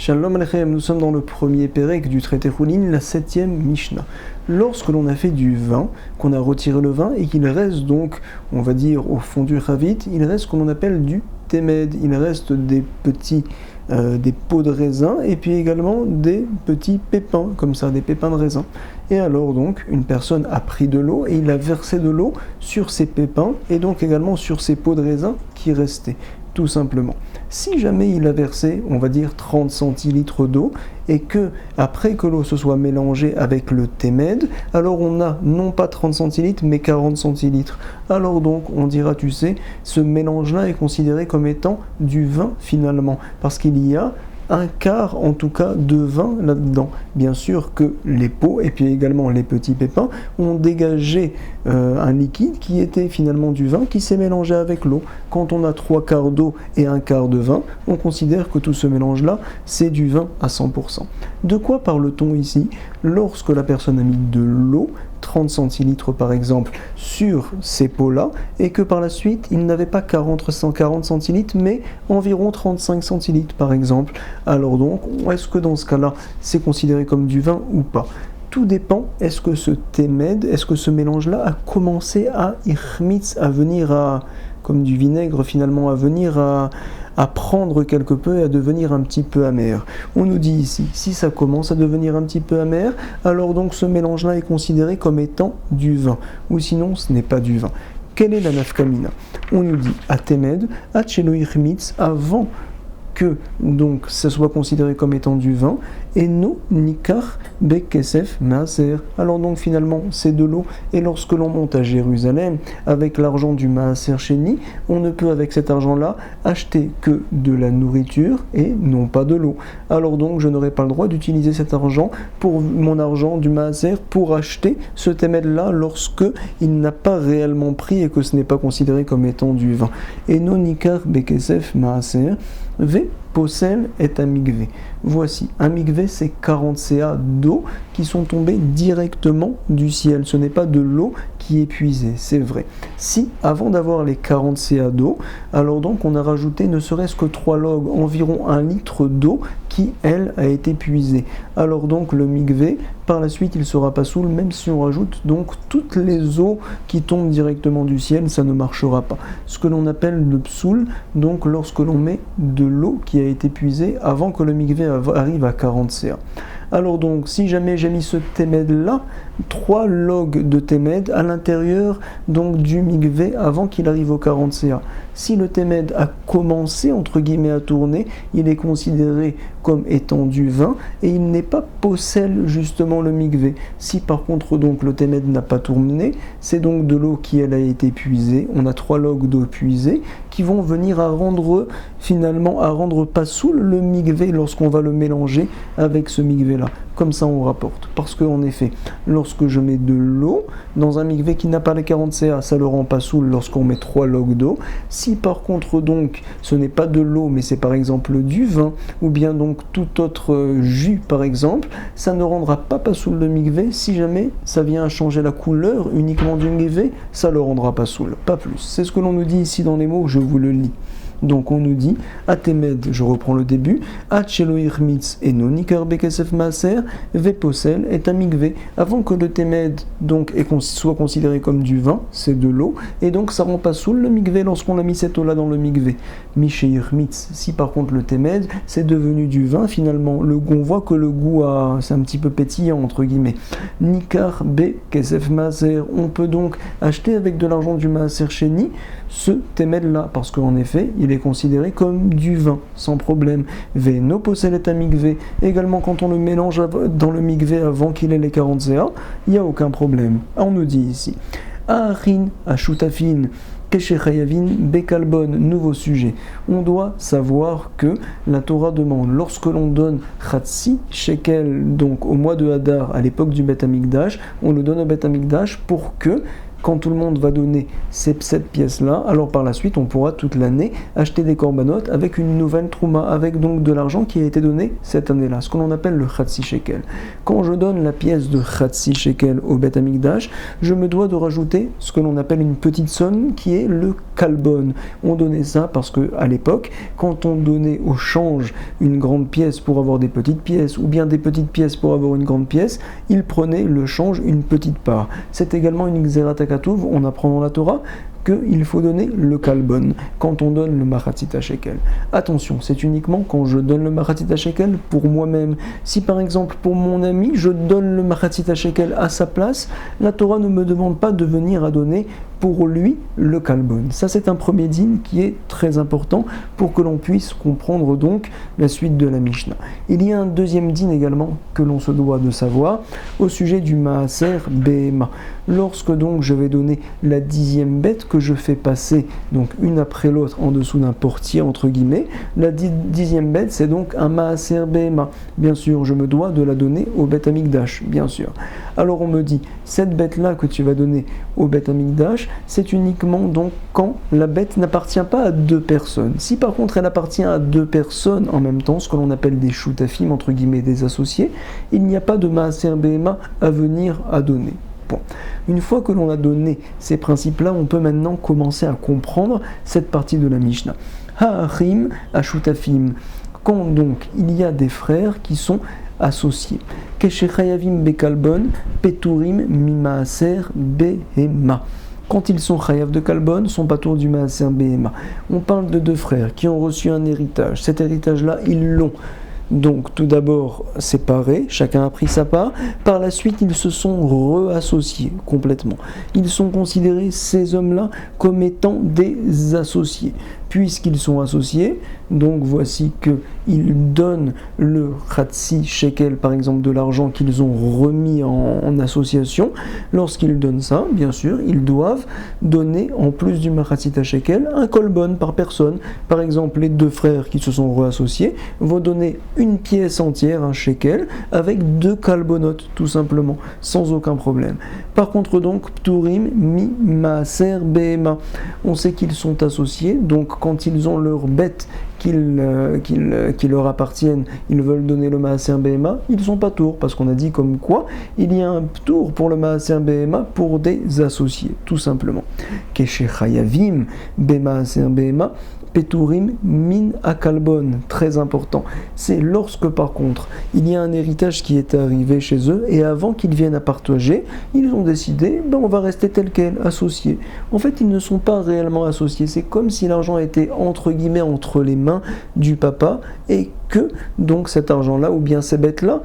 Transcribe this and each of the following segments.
Shalom Alechem, nous sommes dans le premier Pérec du traité Choulin, la 7e Mishnah. Lorsque l'on a fait du vin, qu'on a retiré le vin et qu'il reste donc, on va dire, au fond du chavit, il reste ce que l'on appelle du témed, il reste des peaux de raisin et puis également des petits pépins, comme ça, des pépins de raisin. Et alors donc, une personne a pris de l'eau et il a versé de l'eau sur ces pépins et donc également sur ces peaux de raisin qui restaient. Tout simplement. Si jamais il a versé, on va dire 30 centilitres d'eau, et que après que l'eau se soit mélangée avec le témed, alors on a non pas 30 centilitres, mais 40 centilitres. Alors donc, on dira, tu sais, ce mélange-là est considéré comme étant du vin finalement, parce qu'il y a un quart en tout cas de vin là-dedans. Bien sûr que les peaux et puis également les petits pépins ont dégagé un liquide qui était finalement du vin qui s'est mélangé avec l'eau. Quand on a 3 quarts d'eau et un quart de vin, on considère que tout ce mélange-là, c'est du vin à 100%. De quoi parle-t-on ici? Lorsque la personne a mis de l'eau, 30 centilitres par exemple, sur ces pots-là, et que par la suite, il n'avait pas 40 centilitres, mais environ 35 centilitres par exemple. Alors donc, est-ce que dans ce cas-là, c'est considéré comme du vin ou pas? Tout dépend, est-ce que ce témed, est-ce que ce mélange-là a commencé à irmitz, à venir à, comme du vinaigre finalement, à venir à prendre quelque peu et à devenir un petit peu amer. On nous dit ici, si ça commence à devenir un petit peu amer, alors donc ce mélange-là est considéré comme étant du vin, ou sinon ce n'est pas du vin. Quelle est la nafkamina? On nous dit, à témed, à tchelo irmitz, avant que donc ça soit considéré comme étant du vin, et no nikar bekesef maaser. Alors donc finalement c'est de l'eau, et lorsque l'on monte à Jérusalem avec l'argent du maaser sheni, on ne peut avec cet argent-là acheter que de la nourriture et non pas de l'eau. Alors donc je n'aurai pas le droit d'utiliser cet argent pour mon argent du maaser pour acheter ce témed-là lorsque il n'a pas réellement pris et que ce n'est pas considéré comme étant du vin. Et no nikar bekesef maaser ve posel est un migvé. Voici, un migvé, c'est 40 CA d'eau qui sont tombés directement du ciel. Ce n'est pas de l'eau qui est puisée, c'est vrai. Si, avant d'avoir les 40 CA d'eau, alors donc on a rajouté ne serait-ce que 3 logs, environ 1 litre d'eau qui, elle, a été puisée. Alors donc le migvé, par la suite, il sera pas saoul, même si on rajoute donc toutes les eaux qui tombent directement du ciel, ça ne marchera pas. Ce que l'on appelle le psoul, donc lorsque l'on met de l'eau qui a été puisée avant que le migvé arrive à 40 CA. Alors donc, si jamais j'ai mis ce témed là, 3 logs de témed à l'intérieur donc du migvé avant qu'il arrive au 40 CA. Si le témed a commencé entre guillemets à tourner, il est considéré comme étant du vin et il n'est pas possède justement le migvé. Si par contre donc le témed n'a pas tourné, c'est donc de l'eau qui elle a été puisée. On a 3 logs d'eau puisée qui vont venir à rendre finalement pas saoul le migvé lorsqu'on va le mélanger avec ce migvé là. Comme ça on rapporte. Parce qu'en effet, lorsque je mets de l'eau dans un migvé qui n'a pas les 40 CA, ça le rend pas saoul lorsqu'on met 3 logs d'eau. Si par contre donc ce n'est pas de l'eau mais c'est par exemple du vin ou bien donc tout autre jus par exemple, ça ne rendra pas saoul le migvé. Si jamais ça vient à changer la couleur uniquement du migvé, ça le rendra pas saoul, pas plus. C'est ce que l'on nous dit ici dans les mots, je vous le lis. Donc on nous dit, Atemed, je reprends le début, Achelo irmitz et no nikar bekesef maaser, veposel et amigvé. Avant que le témed donc soit considéré comme du vin, c'est de l'eau, et donc ça rend pas saoul le migvé lorsqu'on a mis cette eau-là dans le migvé. Miché irmitz, si par contre le témed c'est devenu du vin, finalement, on voit que le goût c'est un petit peu pétillant entre guillemets. Nikar bekesef maaser, on peut donc acheter avec de l'argent du maaser sheni ce témed-là, parce qu'en effet, il est considéré comme du vin, sans problème. Ve no posel et amigvé, également quand on le mélange dans le migvé avant qu'il ait les 40 CA, il n'y a aucun problème. On nous dit ici, Aharin, Ashutafin, Keshechayavin, Bekalbon, nouveau sujet. On doit savoir que la Torah demande, lorsque l'on donne Chatsi Shekel, donc au mois de Hadar, à l'époque du Beth Amikdash, on le donne au Beth Amikdash pour que quand tout le monde va donner cette pièce-là, alors par la suite, on pourra toute l'année acheter des corbanotes avec une nouvelle trouma, avec donc de l'argent qui a été donné cette année-là, ce que l'on appelle le Khatsi Shekel. Quand je donne la pièce de Khatsi Shekel au Beth Amikdash, je me dois de rajouter ce que l'on appelle une petite somme qui est le kalbon. On donnait ça parce qu'à l'époque, quand on donnait au change une grande pièce pour avoir des petites pièces, ou bien des petites pièces pour avoir une grande pièce, il prenait le change une petite part. C'est également une Xerat HaKatuv, on apprend dans la Torah, qu'il faut donner le kalbon quand on donne le machatzit shekel. Attention, c'est uniquement quand je donne le machatzit shekel pour moi-même. Si par exemple pour mon ami, je donne le machatzit shekel à sa place, la Torah ne me demande pas de venir à donner pour lui le kalbon. Ça c'est un premier din qui est très important pour que l'on puisse comprendre donc la suite de la Mishnah. Il y a un deuxième din également que l'on se doit de savoir au sujet du maaser behema. Lorsque donc je vais donner la 10e bête que je fais passer donc une après l'autre en dessous d'un portier entre guillemets, la 10e bête c'est donc un maaser behema. Bien sûr, je me dois de la donner au Beth Amikdash, bien sûr. Alors on me dit, cette bête-là que tu vas donner au Beth Amikdash, c'est uniquement donc quand la bête n'appartient pas à deux personnes. Si par contre elle appartient à deux personnes en même temps, ce que l'on appelle des shutafim, entre guillemets des associés, il n'y a pas de maaser behema à venir à donner. Bon. Une fois que l'on a donné ces principes-là, on peut maintenant commencer à comprendre cette partie de la Mishnah. Ha'achim ha'shutafim. Quand donc il y a des frères qui sont associés. Keshechayavim bekalbon, peturim mimaaser behema. Quand ils sont chayav de kalbon, sont patour du maaser behema. On parle de deux frères qui ont reçu un héritage. Cet héritage-là, ils l'ont donc tout d'abord séparés, chacun a pris sa part, par la suite ils se sont reassociés complètement. Ils sont considérés, ces hommes-là, comme étant des associés. Puisqu'ils sont associés, donc voici qu'ils donnent le Khatsi Shekel, par exemple de l'argent qu'ils ont remis en association. Lorsqu'ils donnent ça, bien sûr, ils doivent donner, en plus du Machatzit Shekel, un kolbon par personne. Par exemple, les deux frères qui se sont reassociés vont donner une pièce entière, un shekel, avec deux kalbonotes, tout simplement, sans aucun problème. Par contre, donc, Pturim mi maaser behema. On sait qu'ils sont associés, donc quand ils ont leur bête qui leur appartiennent, ils veulent donner le maaser behema, ils sont pas tours, parce qu'on a dit comme quoi il y a un tour pour le maaser behema pour des associés, tout simplement. Keshechayavim be maaser behema, peturim min akalbon, très important. C'est lorsque par contre il y a un héritage qui est arrivé chez eux et avant qu'ils viennent à partager, ils ont décidé on va rester tel quel, associés. En fait, ils ne sont pas réellement associés. C'est comme si l'argent était entre guillemets entre les mains du papa et que donc cet argent-là ou bien ces bêtes-là,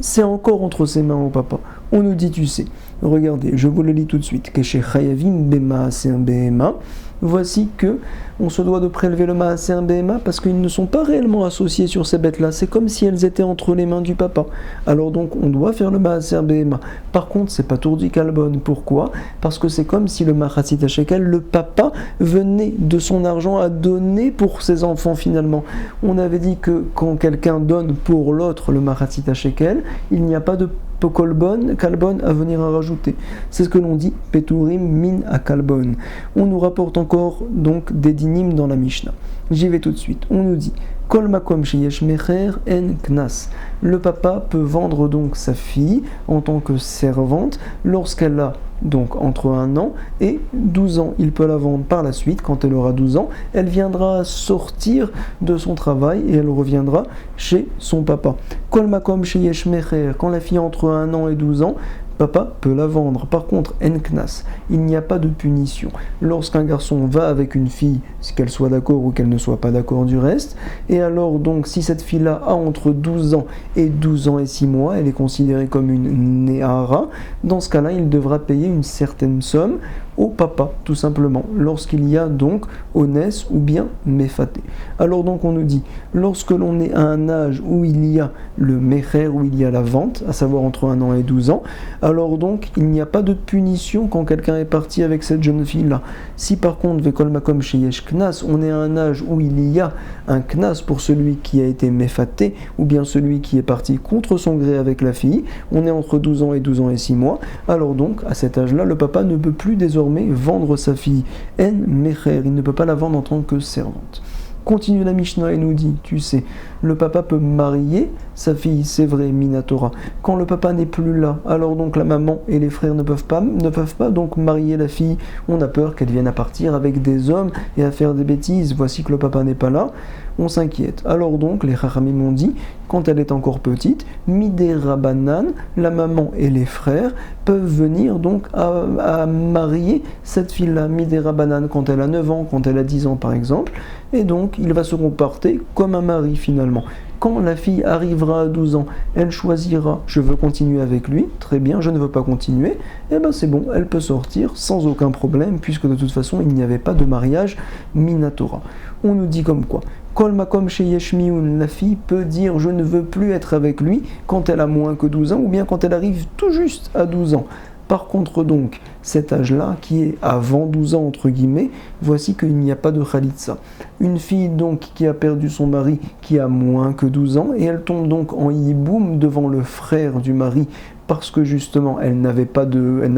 c'est encore entre ses mains au papa. On nous dit, tu sais, regardez, je vous le lis tout de suite. Keshechayavim be maaser behema. Voici que on se doit de prélever le maaser behema parce qu'ils ne sont pas réellement associés sur ces bêtes-là. C'est comme si elles étaient entre les mains du papa. Alors donc on doit faire le maaser behema. Par contre, c'est pas tour du kalbon. Pourquoi ? Parce que c'est comme si le machatzit shekel, le papa venait de son argent à donner pour ses enfants finalement. On avait dit que quand quelqu'un donne pour l'autre le machatzit shekel, il n'y a pas de kalbon à venir à rajouter. C'est ce que l'on dit peturim min à kalbon. On nous rapporte encore donc des dinim dans la Mishnah. J'y vais tout de suite. On nous dit kol makom sheyesh mecher en knas. Le papa peut vendre donc sa fille en tant que servante lorsqu'elle a donc entre 1 an et 12 ans. Il peut la vendre par la suite, quand elle aura 12 ans, elle viendra sortir de son travail et elle reviendra chez son papa. Kol makom sheyesh mecher, quand la fille a entre 1 an et 12 ans, papa peut la vendre. Par contre, en knas, il n'y a pas de punition. Lorsqu'un garçon va avec une fille, qu'elle soit d'accord ou qu'elle ne soit pas d'accord du reste, et alors donc si cette fille-là a entre 12 ans et 12 ans et 6 mois, elle est considérée comme une néhara, dans ce cas-là, il devra payer une certaine somme au papa, tout simplement, lorsqu'il y a donc onès ou bien méfaté. Alors donc on nous dit, lorsque l'on est à un âge où il y a le mecher, où il y a la vente, à savoir entre 1 an et 12 ans, alors donc il n'y a pas de punition quand quelqu'un est parti avec cette jeune fille-là. Si par contre, vekol makom sheyesh knas, on est à un âge où il y a un knas pour celui qui a été méfaté, ou bien celui qui est parti contre son gré avec la fille, on est entre 12 ans et 12 ans et 6 mois, alors donc à cet âge-là, le papa ne peut plus désormais désormais vendre sa fille. En mecher, il ne peut pas la vendre en tant que servante. Continue la Mishnah et nous dit, tu sais, le papa peut marier sa fille, c'est vrai, Minatora. Quand le papa n'est plus là, alors donc la maman et les frères ne peuvent pas donc marier la fille. On a peur qu'elle vienne à partir avec des hommes et à faire des bêtises. Voici que le papa n'est pas là, on s'inquiète. Alors donc, les Chachamim m'ont dit, quand elle est encore petite, Midé Rabanan, la maman et les frères peuvent venir donc à marier cette fille-là, Midé Rabanan, quand elle a 9 ans, quand elle a 10 ans par exemple, et donc il va se comporter comme un mari finalement. Quand la fille arrivera à 12 ans, elle choisira « je veux continuer avec lui », très bien, je ne veux pas continuer, et bien c'est bon, elle peut sortir sans aucun problème, puisque de toute façon il n'y avait pas de mariage Minatora. On nous dit comme quoi Kol makom sheyesh miyun, la fille peut dire je ne veux plus être avec lui quand elle a moins que 12 ans ou bien quand elle arrive tout juste à 12 ans. Par contre donc, cet âge-là, qui est avant 12 ans entre guillemets, voici qu'il n'y a pas de khalitsa. Une fille donc qui a perdu son mari qui a moins que 12 ans et elle tombe donc en yiboum devant le frère du mari parce que justement elle n'a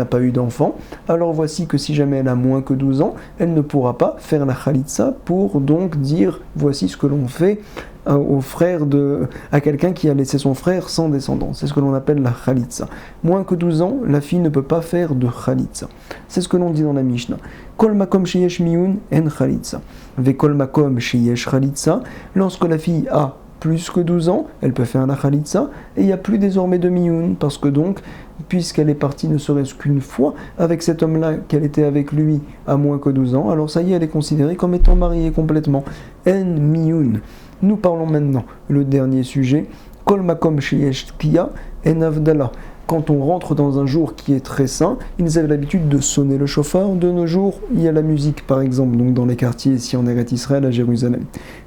pas eu d'enfant, alors voici que si jamais elle a moins que 12 ans, elle ne pourra pas faire la khalitsa pour donc dire voici ce que l'on fait à quelqu'un qui a laissé son frère sans descendance. C'est ce que l'on appelle la khalitsa. Moins que 12 ans, la fille ne peut pas faire de khalitsa. C'est ce que l'on dit dans la Mishnah. Kol makom sheyesh miyun en khalitsa. Ve kol makom sheyesh khalitsa. Lorsque la fille a plus que 12 ans, elle peut faire la khalitsa, et il n'y a plus désormais de miyun, parce que donc, puisqu'elle est partie ne serait-ce qu'une fois avec cet homme-là, qu'elle était avec lui à moins que 12 ans, alors ça y est, elle est considérée comme étant mariée complètement. En miyun. Nous parlons maintenant, le dernier sujet, Kol makom sheyesh tkiya en avdala. Quand on rentre dans un jour qui est très saint, ils avaient l'habitude de sonner le chauffard. De nos jours, il y a la musique, par exemple, donc dans les quartiers ici en Eretz Israël, à Jérusalem.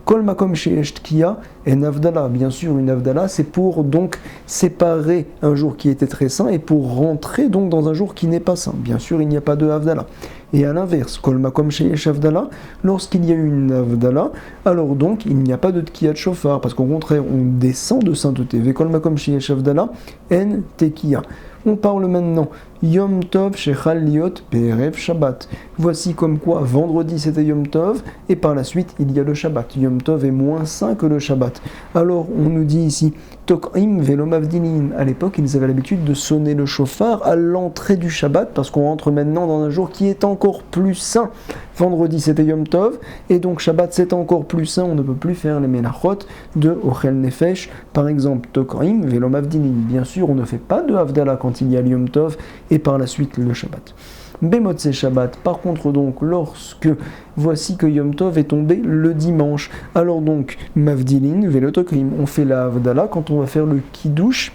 Kol makom sheyesh tkiya en avdala. Bien sûr, une avdala, c'est pour donc séparer un jour qui était très saint et pour rentrer donc dans un jour qui n'est pas saint. Bien sûr, il n'y a pas de avdala. Et à l'inverse, Kol makom sheyesh avdala, lorsqu'il y a une avdala, alors donc il n'y a pas de tkiyat shofar, parce qu'au contraire, on descend de sainteté. Ve kol makom sheyesh avdala en tekiya. On parle maintenant Yom Tov shechal liot be'erev Shabbat. Voici comme quoi vendredi c'était Yom Tov et par la suite il y a le Shabbat. Yom Tov est moins saint que le Shabbat. Alors on nous dit ici Tok'im velo mavdilin. À l'époque ils avaient l'habitude de sonner le chauffard à l'entrée du Shabbat parce qu'on rentre maintenant dans un jour qui est encore plus saint. Vendredi c'était Yom Tov et donc Shabbat c'est encore plus saint. On ne peut plus faire les menachot de Ochel Nefesh. Par exemple Tok'im velo mavdilin. Bien sûr on ne fait pas de Havdalah quand il y a le Yom Tov et par la suite le Shabbat. Bemotse Shabbat, par contre donc, lorsque voici que Yom Tov est tombé le dimanche, alors donc, Mavdilin, Velotokrim, on fait la Havdalah quand on va faire le Kiddush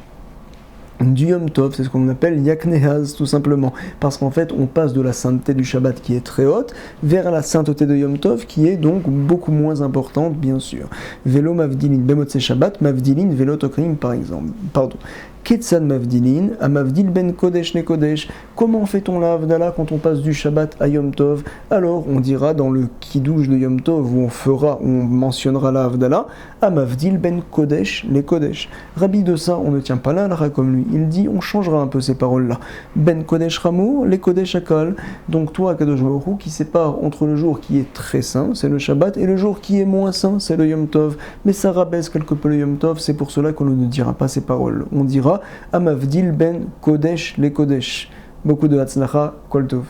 du Yom Tov, c'est ce qu'on appelle Yaknehaz tout simplement, parce qu'en fait on passe de la sainteté du Shabbat qui est très haute vers la sainteté de Yom Tov qui est donc beaucoup moins importante bien sûr. Velo Mavdilin, Bemotse Shabbat, Mavdilin, Velotokrim par exemple, pardon. Ketsan Mavdilin, à Mavdil ben Kodesh ne Kodesh. Comment fait-on la Havdalah quand on passe du Shabbat à Yom Tov? Alors on dira dans le Kiddush de Yom Tov où on mentionnera la Havdalah, à Mavdil ben Kodesh les Kodesh. Rabbi de ça, on ne tient pas là l'ara comme lui. Il dit on changera un peu ces paroles-là. Ben Kodesh Ramour, les Kodesh Akal. Donc toi, Kadosh Baruch Hu, qui sépare entre le jour qui est très saint, c'est le Shabbat, et le jour qui est moins saint, c'est le Yom Tov. Mais ça rabaisse quelque peu le Yom Tov, c'est pour cela qu'on ne dira pas ces paroles. On dira Amavdil ben Kodesh les Kodesh. Beaucoup de Hatzlacha, Kol Tov.